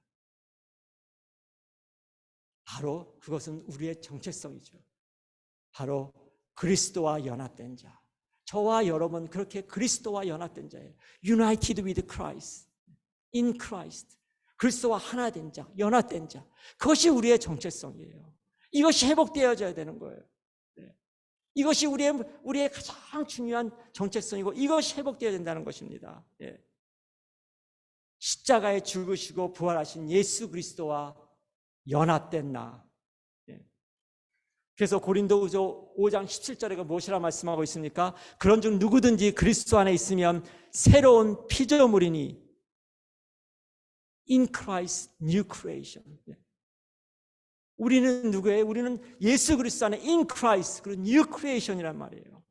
S2: 바로 그것은 우리의 정체성이죠. 바로 그리스도와 연합된 자. 저와 여러분 그렇게 그리스도와 연합된 자예요. United with Christ. In Christ. 그리스도와 하나 된 자, 연합된 자. 그것이 우리의 정체성이에요. 이것이 회복되어져야 되는 거예요. 이것이 우리의 가장 중요한 정체성이고 이것이 회복되어야 된다는 것입니다. 십자가에 죽으시고 부활하신 예수 그리스도와 연합된 나. 그래서 고린도후서 5장 17절에 무엇이라 말씀하고 있습니까? 그런즉 누구든지 그리스도 안에 있으면 새로운 피조물이니 in Christ new creation. 우리는 누구예요? 우리는 예수 그리스도 안에 in Christ, 그리고 new creation이란 말이에요.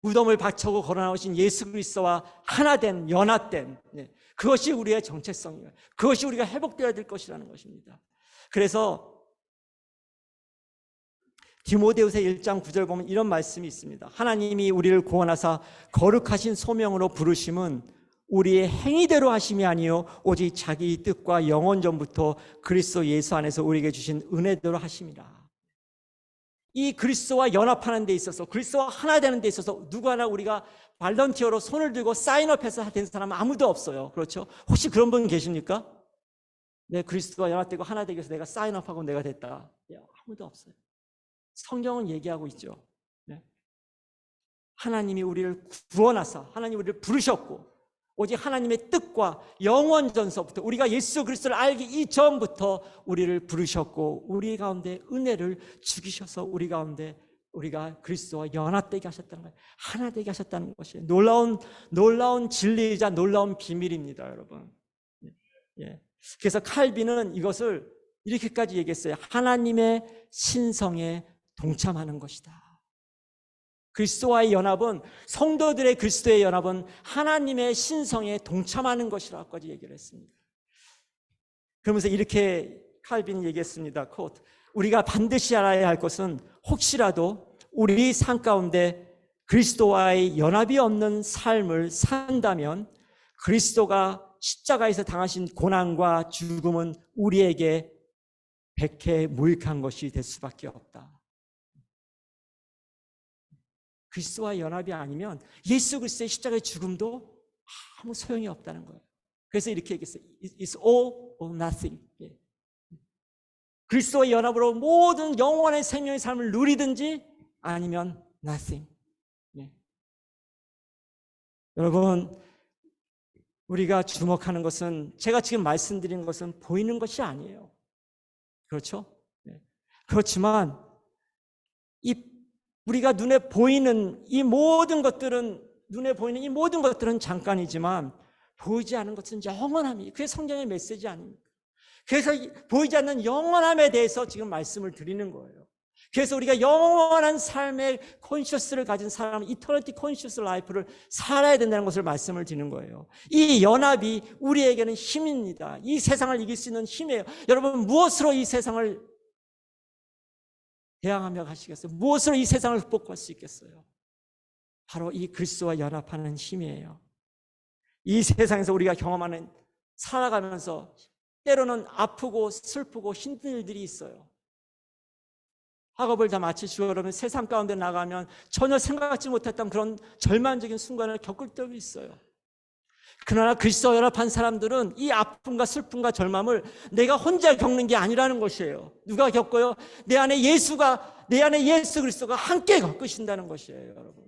S2: 무덤을 박차고 걸어 나오신 예수 그리스도와 하나된, 연합된, 그것이 우리의 정체성이에요. 그것이 우리가 회복되어야 될 것이라는 것입니다. 그래서 디모데후서 1장 9절 보면 이런 말씀이 있습니다. 하나님이 우리를 구원하사 거룩하신 소명으로 부르심은 우리의 행위대로 하심이 아니요 오직 자기 뜻과 영원 전부터 그리스도 예수 안에서 우리에게 주신 은혜대로 하심이라. 이 그리스도와 연합하는 데 있어서, 그리스도와 하나 되는 데 있어서 누구 하나 우리가 발런티어로 손을 들고 사인업해서 된 사람은 아무도 없어요. 그렇죠? 혹시 그런 분 계십니까? 내 그리스도와 연합되고 하나 되기 위해서 내가 사인업하고 내가 됐다. 아무도 없어요. 성경은 얘기하고 있죠. 하나님이 우리를 구원하사 하나님이 우리를 부르셨고 오직 하나님의 뜻과 영원 전서부터 우리가 예수 그리스도를 알기 이전부터 우리를 부르셨고 우리 가운데 은혜를 주기셔서 우리 가운데 우리가 그리스도와 연합되게 하셨다는 거예요. 하나 되게 하셨다는 것이 놀라운 진리이자 놀라운 비밀입니다, 여러분. 그래서 칼빈은 이것을 이렇게까지 얘기했어요. 하나님의 신성에 동참하는 것이다. 그리스도와의 연합은, 성도들의 그리스도의 연합은 하나님의 신성에 동참하는 것이라고까지 얘기를 했습니다. 그러면서 이렇게 칼빈이 얘기했습니다. quote, 우리가 반드시 알아야 할 것은 혹시라도 우리 삶 가운데 그리스도와의 연합이 없는 삶을 산다면 그리스도가 십자가에서 당하신 고난과 죽음은 우리에게 백해 무익한 것이 될 수밖에 없다. 그리스도와 연합이 아니면 예수 그리스도의 십자가의 죽음도 아무 소용이 없다는 거예요. 그래서 이렇게 얘기했어요. It's all or nothing. 그리스도와 연합으로 모든 영원의 생명의 삶을 누리든지 아니면 nothing. 여러분, 우리가 주목하는 것은, 제가 지금 말씀드린 것은 보이는 것이 아니에요. 그렇죠? 그렇지만 우리가 눈에 보이는 이 모든 것들은 잠깐이지만 보이지 않은 것은 영원함이, 그게 성경의 메시지 아닙니까? 그래서 보이지 않는 영원함에 대해서 지금 말씀을 드리는 거예요. 그래서 우리가 영원한 삶의 콘셔스를 가진 사람, 이터니티 콘셔스 라이프를 살아야 된다는 것을 말씀을 드리는 거예요. 이 연합이 우리에게는 힘입니다. 이 세상을 이길 수 있는 힘이에요. 여러분, 무엇으로 이 세상을 대항하며 가시겠어요? 무엇으로 이 세상을 극복할 수 있겠어요? 바로 이 그리스도와 연합하는 힘이에요. 이 세상에서 우리가 경험하는, 살아가면서 때로는 아프고 슬프고 힘든 일들이 있어요. 학업을 다 마치시고 그러면 세상 가운데 나가면 전혀 생각하지 못했던 그런 절망적인 순간을 겪을 때도 있어요. 그러나 그리스도와 연합한 사람들은 이 아픔과 슬픔과 절망을 내가 혼자 겪는 게 아니라는 것이에요. 누가 겪어요? 내 안에 예수 그리스도가 함께 겪으신다는 것이에요, 여러분.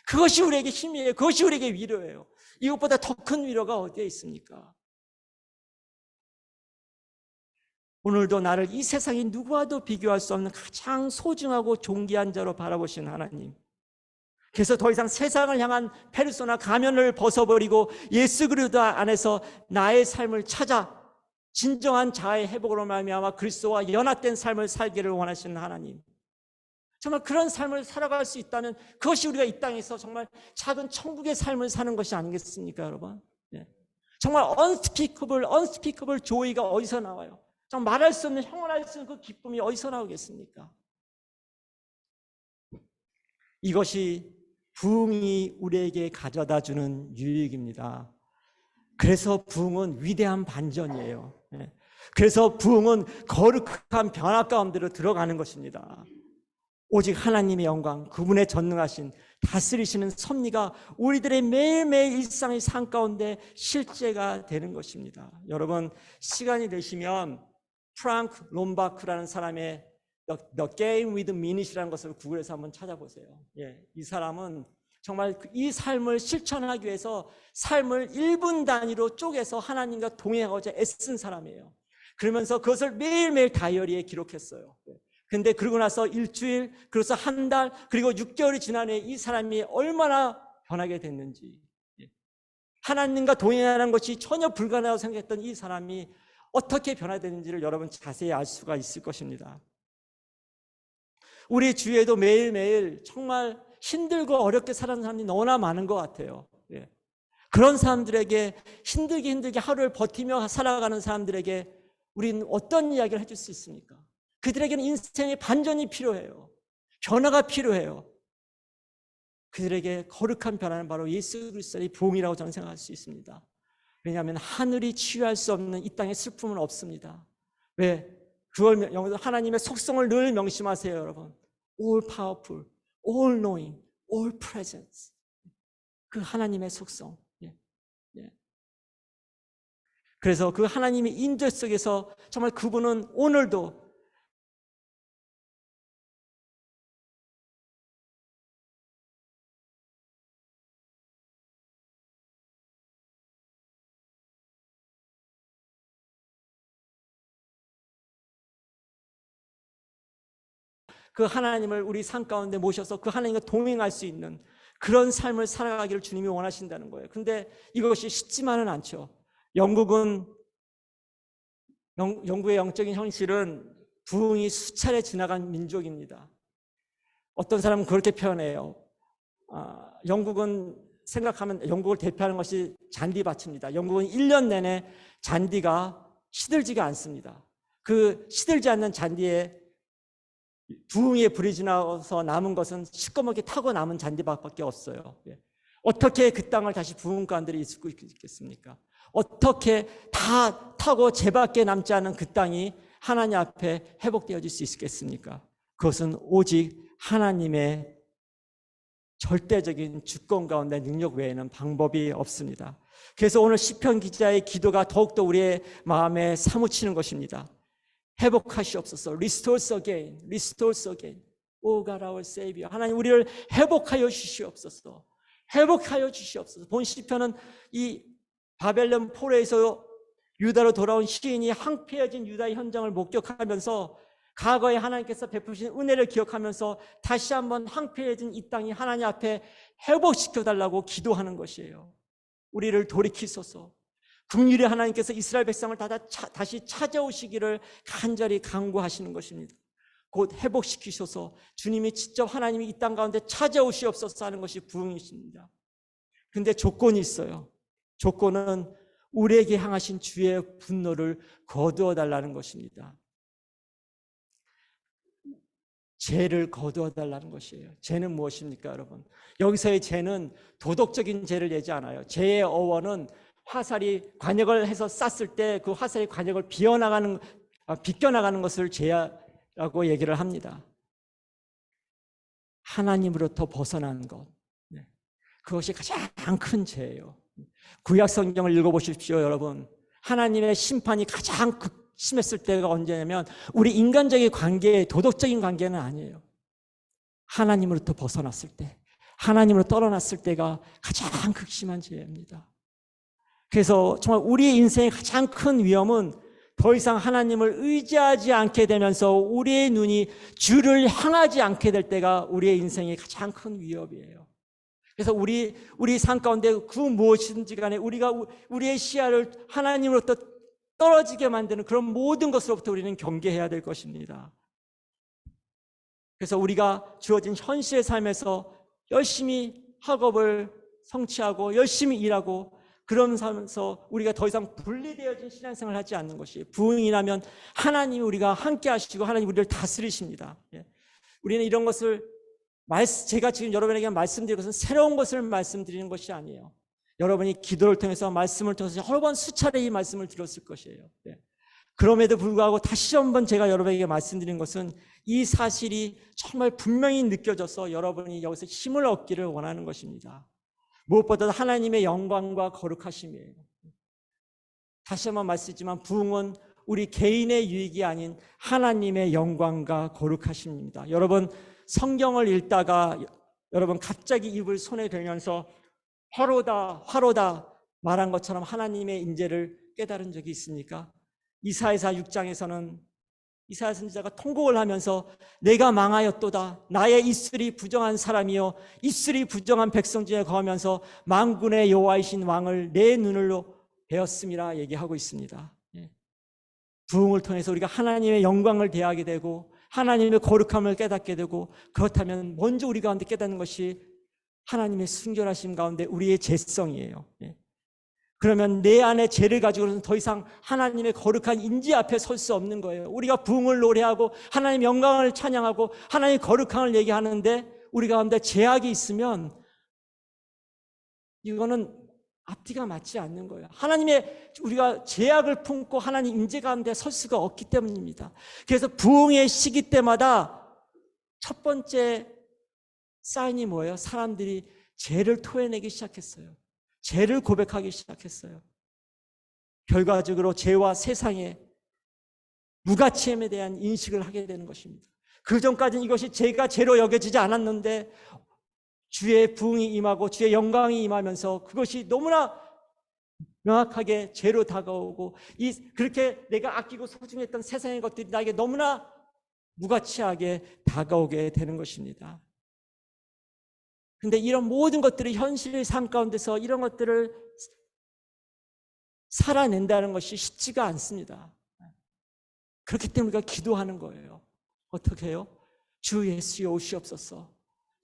S2: 그것이 우리에게 힘이에요. 그것이 우리에게 위로예요. 이것보다 더 큰 위로가 어디에 있습니까? 오늘도 나를 이 세상이 누구와도 비교할 수 없는 가장 소중하고 존귀한 자로 바라보시는 하나님. 그래서 더 이상 세상을 향한 페르소나 가면을 벗어버리고 예수 그리스도 안에서 나의 삶을 찾아 진정한 자아의 회복으로 말미암아 그리스도와 연합된 삶을 살기를 원하시는 하나님. 정말 그런 삶을 살아갈 수 있다면 그것이 우리가 이 땅에서 정말 작은 천국의 삶을 사는 것이 아니겠습니까, 여러분? 정말 unspeakable joy가 어디서 나와요? 정말 말할 수 없는, 형언할 수 없는 그 기쁨이 어디서 나오겠습니까? 이것이 부흥이 우리에게 가져다주는 유익입니다. 그래서 부흥은 위대한 반전이에요. 그래서 부흥은 거룩한 변화 가운데로 들어가는 것입니다. 오직 하나님의 영광, 그분의 전능하신 다스리시는 섭리가 우리들의 매일매일 일상의 삶 가운데 실제가 되는 것입니다. 여러분, 시간이 되시면 프랑크 롬바크라는 사람의 The Game with Minut이라는 것을 구글에서 한번 찾아보세요. 이 사람은 정말 이 삶을 실천하기 위해서 삶을 1분 단위로 쪼개서 하나님과 동행하고자 애쓴 사람이에요. 그러면서 그것을 매일매일 다이어리에 기록했어요. 근데 그러고 나서 일주일, 그래서 한 달, 그리고 6개월이 지난 후에 이 사람이 얼마나 변하게 됐는지, 하나님과 동행하는 것이 전혀 불가능하다고 생각했던 이 사람이 어떻게 변화되는지를 여러분 자세히 알 수가 있을 것입니다. 우리 주위에도 매일매일 정말 힘들고 어렵게 사는 사람이 너무나 많은 것 같아요. 그런 사람들에게, 힘들게 하루를 버티며 살아가는 사람들에게 우리는 어떤 이야기를 해줄 수 있습니까? 그들에게는 인생의 반전이 필요해요. 변화가 필요해요. 그들에게 거룩한 변화는 바로 예수 그리스도의 부흥이라고 저는 생각할 수 있습니다. 왜냐하면 하늘이 치유할 수 없는 이 땅의 슬픔은 없습니다. 왜? 그걸 하나님의 속성을 늘 명심하세요, 여러분. All powerful, all knowing, all presence. 그 하나님의 속성. 그래서 그 하나님의 인도 속에서 정말 그분은 오늘도 그 하나님을 우리 삶 가운데 모셔서 그 하나님과 동행할 수 있는 그런 삶을 살아가기를 주님이 원하신다는 거예요. 그런데 이것이 쉽지만은 않죠. 영국의 영적인 현실은 부흥이 수차례 지나간 민족입니다. 어떤 사람은 그렇게 표현해요. 영국은 생각하면 영국을 대표하는 것이 잔디밭입니다. 영국은 1년 내내 잔디가 시들지가 않습니다. 그 시들지 않는 잔디에 부흥의 불이 지나서 남은 것은 시꺼멓게 타고 남은 잔디밭밖에 없어요. 어떻게 그 땅을 다시 부흥 가운데 있을 수 있겠습니까? 어떻게 다 타고 제밖에 남지 않은 그 땅이 하나님 앞에 회복되어질 수 있겠습니까? 그것은 오직 하나님의 절대적인 주권 가운데 능력 외에는 방법이 없습니다. 그래서 오늘 시편 기자의 기도가 더욱더 우리의 마음에 사무치는 것입니다. 회복하시옵소서. Restore us again. Restore us again. O God our Savior. 하나님 우리를 회복하여 주시옵소서. 회복하여 주시옵소서. 본 시편은 이 바벨론 포로에서 유다로 돌아온 시인이 황폐해진 유다의 현장을 목격하면서 과거에 하나님께서 베푸신 은혜를 기억하면서 다시 한번 황폐해진 이 땅이 하나님 앞에 회복시켜달라고 기도하는 것이에요. 우리를 돌이키소서. 긍휼히 하나님께서 이스라엘 백성을 다시 찾아오시기를 간절히 간구하시는 것입니다. 곧 회복시키셔서 주님이 직접 하나님이 이 땅 가운데 찾아오시옵소서 하는 것이 부흥이십니다. 근데 조건이 있어요. 조건은 우리에게 향하신 주의 분노를 거두어 달라는 것입니다. 죄를 거두어 달라는 것이에요. 죄는 무엇입니까, 여러분? 여기서의 죄는 도덕적인 죄를 내지 않아요. 죄의 어원은 화살이 관역을 해서 쐈을 때 그 화살이 관역을 비껴나가는 것을 죄라고 얘기를 합니다. 하나님으로부터 벗어난 것, 그것이 가장 큰 죄예요. 구약 성경을 읽어보십시오, 여러분. 하나님의 심판이 가장 심했을 때가 언제냐면 우리 인간적인 관계, 도덕적인 관계는 아니에요. 하나님으로부터 벗어났을 때, 하나님으로 떨어났을 때가 가장 극심한 죄입니다. 그래서 정말 우리의 인생의 가장 큰 위험은 더 이상 하나님을 의지하지 않게 되면서 우리의 눈이 주를 향하지 않게 될 때가 우리의 인생의 가장 큰 위협이에요. 그래서 우리 삶 가운데 그 무엇이든지 간에 우리의 시야를 하나님으로부터 떨어지게 만드는 그런 모든 것으로부터 우리는 경계해야 될 것입니다. 그래서 우리가 주어진 현실의 삶에서 열심히 학업을 성취하고 열심히 일하고 그러면서 우리가 더 이상 분리되어진 신앙생활을 하지 않는 것이 부흥이라면 하나님이 우리가 함께 하시고 하나님 우리를 다스리십니다. 우리는 이런 것을 제가 지금 여러분에게 말씀드린 것은 새로운 것을 말씀드리는 것이 아니에요. 여러분이 기도를 통해서 말씀을 통해서 여러 번 수차례 이 말씀을 들었을 것이에요. 그럼에도 불구하고 다시 한번 제가 여러분에게 말씀드린 것은 이 사실이 정말 분명히 느껴져서 여러분이 여기서 힘을 얻기를 원하는 것입니다. 무엇보다 하나님의 영광과 거룩하심이에요. 다시 한번 말씀드리지만 부흥은 우리 개인의 유익이 아닌 하나님의 영광과 거룩하심입니다. 여러분 성경을 읽다가 여러분 갑자기 입을 손에 대면서 화로다 말한 것처럼 하나님의 인재를 깨달은 적이 있습니까? 이사야서 6장에서는 이사야 선지자가 통곡을 하면서 내가 망하였도다. 나의 입술이 부정한 사람이요 입술이 부정한 백성 중에 거하면서 만군의 여호와이신 왕을 내 눈으로 배웠음이라 얘기하고 있습니다. 부흥을 통해서 우리가 하나님의 영광을 대하게 되고 하나님의 거룩함을 깨닫게 되고 그렇다면 먼저 우리 가운데 깨닫는 것이 하나님의 순결하심 가운데 우리의 죄성이에요. 그러면 내 안에 죄를 가지고는 더 이상 하나님의 거룩한 인지 앞에 설 수 없는 거예요. 우리가 부흥을 노래하고 하나님의 영광을 찬양하고 하나님의 거룩함을 얘기하는데 우리 가운데 죄악이 있으면 이거는 앞뒤가 맞지 않는 거예요. 우리가 죄악을 품고 하나님 임재 가운데 설 수가 없기 때문입니다. 그래서 부흥의 시기 때마다 첫 번째 사인이 뭐예요? 사람들이 죄를 토해내기 시작했어요. 죄를 고백하기 시작했어요. 결과적으로 죄와 세상의 무가치함에 대한 인식을 하게 되는 것입니다. 그 전까지는 이것이 죄가 죄로 여겨지지 않았는데 주의 부흥이 임하고 주의 영광이 임하면서 그것이 너무나 명확하게 죄로 다가오고 그렇게 내가 아끼고 소중했던 세상의 것들이 나에게 너무나 무가치하게 다가오게 되는 것입니다. 근데 이런 모든 것들이 현실의 삶 가운데서 이런 것들을 살아낸다는 것이 쉽지가 않습니다. 그렇기 때문에 우리가 기도하는 거예요. 어떻게 해요? 주 예수여 오시옵소서.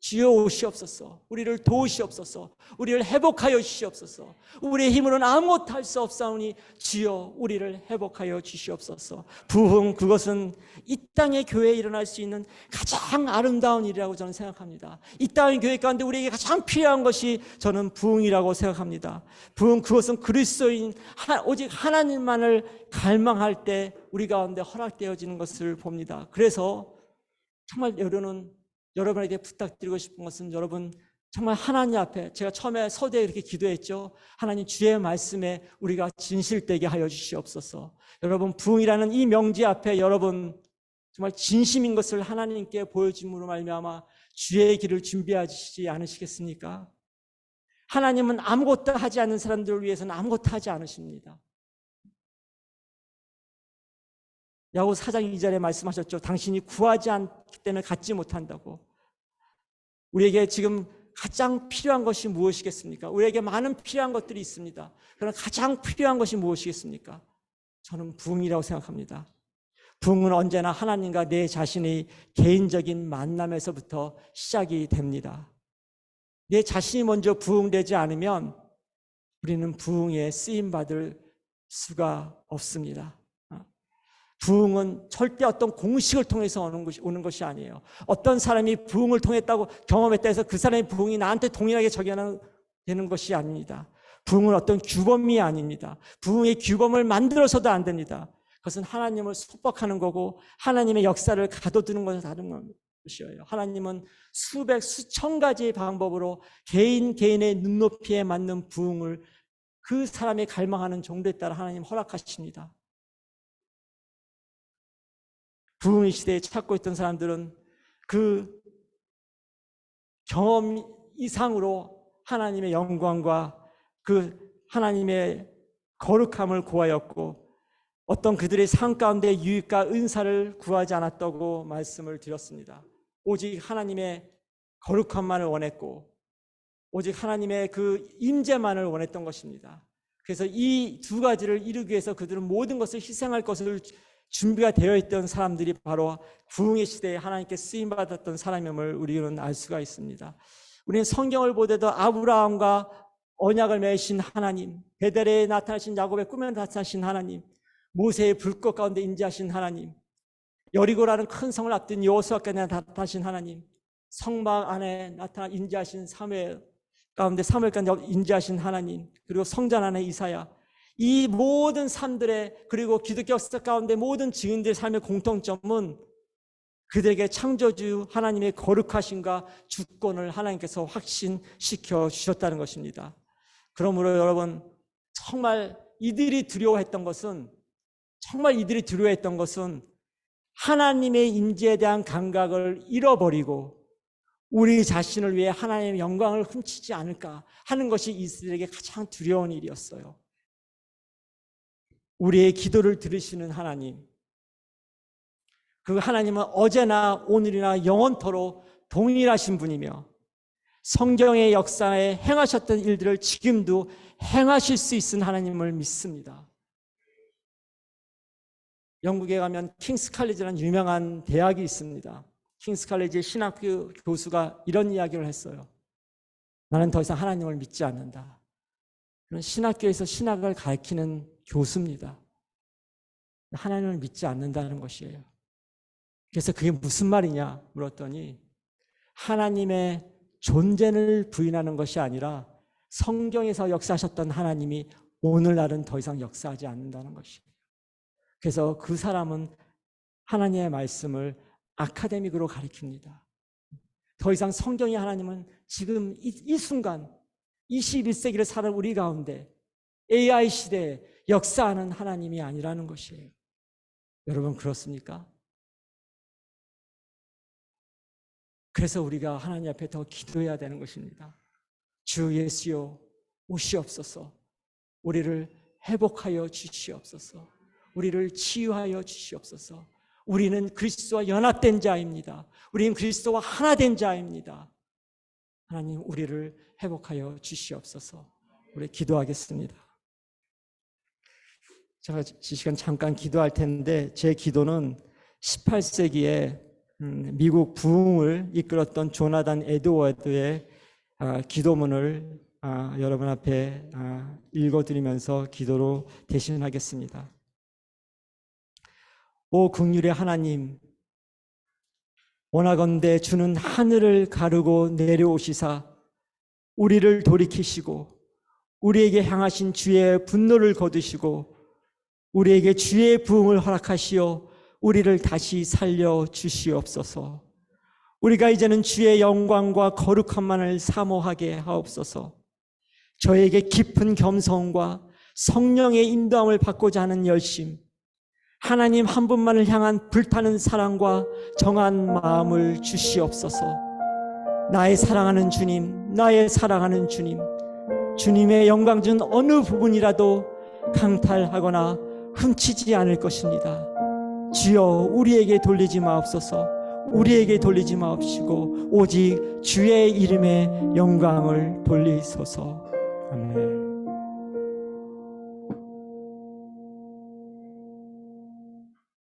S2: 주여 오시옵소서. 우리를 도우시옵소서. 우리를 회복하여 주시옵소서. 우리의 힘으로는 아무것도 할 수 없사오니 주여 우리를 회복하여 주시옵소서. 부흥, 그것은 이 땅의 교회에 일어날 수 있는 가장 아름다운 일이라고 저는 생각합니다. 이 땅의 교회 가운데 우리에게 가장 필요한 것이 저는 부흥이라고 생각합니다. 부흥, 그것은 그리스도인 오직 하나님만을 갈망할 때 우리 가운데 허락되어지는 것을 봅니다. 그래서 정말 여러분에게 부탁드리고 싶은 것은 여러분 정말 하나님 앞에 제가 처음에 서대에 이렇게 기도했죠. 하나님 주의 말씀에 우리가 진실되게 하여 주시옵소서. 여러분 부흥이라는 이 명제 앞에 여러분 정말 진심인 것을 하나님께 보여줌으로 말미암아 주의 길을 준비하시지 않으시겠습니까? 하나님은 아무것도 하지 않는 사람들을 위해서는 아무것도 하지 않으십니다. 야고보 4장 2절에 말씀하셨죠. 당신이 구하지 않기 때문에 갖지 못한다고. 우리에게 지금 가장 필요한 것이 무엇이겠습니까? 우리에게 많은 필요한 것들이 있습니다. 그러나 가장 필요한 것이 무엇이겠습니까? 저는 부흥이라고 생각합니다. 부흥은 언제나 하나님과 내 자신의 개인적인 만남에서부터 시작이 됩니다. 내 자신이 먼저 부흥되지 않으면 우리는 부흥에 쓰임받을 수가 없습니다. 부흥은 절대 어떤 공식을 통해서 오는 것이 아니에요. 어떤 사람이 부흥을 통했다고 경험했다 해서 그 사람의 부흥이 나한테 동일하게 적용되는 것이 아닙니다. 부흥은 어떤 규범이 아닙니다. 부흥의 규범을 만들어서도 안 됩니다. 그것은 하나님을 속박하는 거고 하나님의 역사를 가둬두는 것과 다른 것이에요. 하나님은 수백, 수천 가지의 방법으로 개인의 눈높이에 맞는 부흥을 그 사람이 갈망하는 정도에 따라 하나님 허락하십니다. 부흥의 시대에 찾고 있던 사람들은 그 경험 이상으로 하나님의 영광과 그 하나님의 거룩함을 구하였고 어떤 그들의 삶 가운데 유익과 은사를 구하지 않았다고 말씀을 드렸습니다. 오직 하나님의 거룩함만을 원했고 오직 하나님의 그 임재만을 원했던 것입니다. 그래서 이 두 가지를 이루기 위해서 그들은 모든 것을 희생할 것을 준비가 되어 있던 사람들이 바로 부흥의 시대에 하나님께 쓰임받았던 사람임을 우리는 알 수가 있습니다. 우리는 성경을 보더라도 아브라함과 언약을 맺으신 하나님, 베델에 나타나신 야곱의 꿈에 나타나신 하나님, 모세의 불꽃 가운데 임재하신 하나님, 여리고라는 큰 성을 앞둔 여호수아께 나타나신 하나님, 성막 안에 나타나 임재하신 사무엘 가운데 사무엘까지 임재하신 하나님, 그리고 성전 안에 이사야, 이 모든 삶들의 그리고 기독교 역사 가운데 모든 증인들의 삶의 공통점은 그들에게 창조주 하나님의 거룩하심과 주권을 하나님께서 확신시켜 주셨다는 것입니다. 그러므로 여러분 정말 이들이 두려워했던 것은 하나님의 임재에 대한 감각을 잃어버리고 우리 자신을 위해 하나님의 영광을 훔치지 않을까 하는 것이 이들에게 가장 두려운 일이었어요. 우리의 기도를 들으시는 하나님, 그 하나님은 어제나 오늘이나 영원토록 동일하신 분이며 성경의 역사에 행하셨던 일들을 지금도 행하실 수 있는 하나님을 믿습니다. 영국에 가면 킹스 칼리지라는 유명한 대학이 있습니다. 킹스 칼리지 신학교 교수가 이런 이야기를 했어요. 나는 더 이상 하나님을 믿지 않는다. 그런 신학교에서 신학을 가르치는 교수입니다. 하나님을 믿지 않는다는 것이에요. 그래서 그게 무슨 말이냐 물었더니 하나님의 존재를 부인하는 것이 아니라 성경에서 역사하셨던 하나님이 오늘날은 더 이상 역사하지 않는다는 것이에요. 그래서 그 사람은 하나님의 말씀을 아카데믹으로 가르칩니다. 더 이상 성경의 하나님은 지금 이 순간 21세기를 사는 우리 가운데 AI 시대에 역사하는 하나님이 아니라는 것이에요. 여러분 그렇습니까? 그래서 우리가 하나님 앞에 더 기도해야 되는 것입니다. 주 예수여 오시옵소서. 우리를 회복하여 주시옵소서. 우리를 치유하여 주시옵소서. 우리는 그리스도와 연합된 자입니다. 우리는 그리스도와 하나 된 자입니다. 하나님 우리를 회복하여 주시옵소서. 우리 기도하겠습니다. 제가 이 시간 잠깐 기도할 텐데 제 기도는 18세기에 미국 부흥을 이끌었던 조나단 에드워드의 기도문을 여러분 앞에 읽어드리면서 기도로 대신하겠습니다. 오 긍휼의 하나님, 원하건대 주는 하늘을 가르고 내려오시사 우리를 돌이키시고 우리에게 향하신 주의 분노를 거두시고 우리에게 주의 부흥을 허락하시어 우리를 다시 살려 주시옵소서. 우리가 이제는 주의 영광과 거룩함만을 사모하게 하옵소서. 저에게 깊은 겸손과 성령의 인도함을 받고자 하는 열심, 하나님 한 분만을 향한 불타는 사랑과 정한 마음을 주시옵소서. 나의 사랑하는 주님, 나의 사랑하는 주님, 주님의 영광 중 어느 부분이라도 강탈하거나 훔치지 않을 것입니다. 주여 우리에게 돌리지 마옵소서. 우리에게 돌리지 마옵시고 오직 주의 이름의 영광을 돌리소서. 아멘.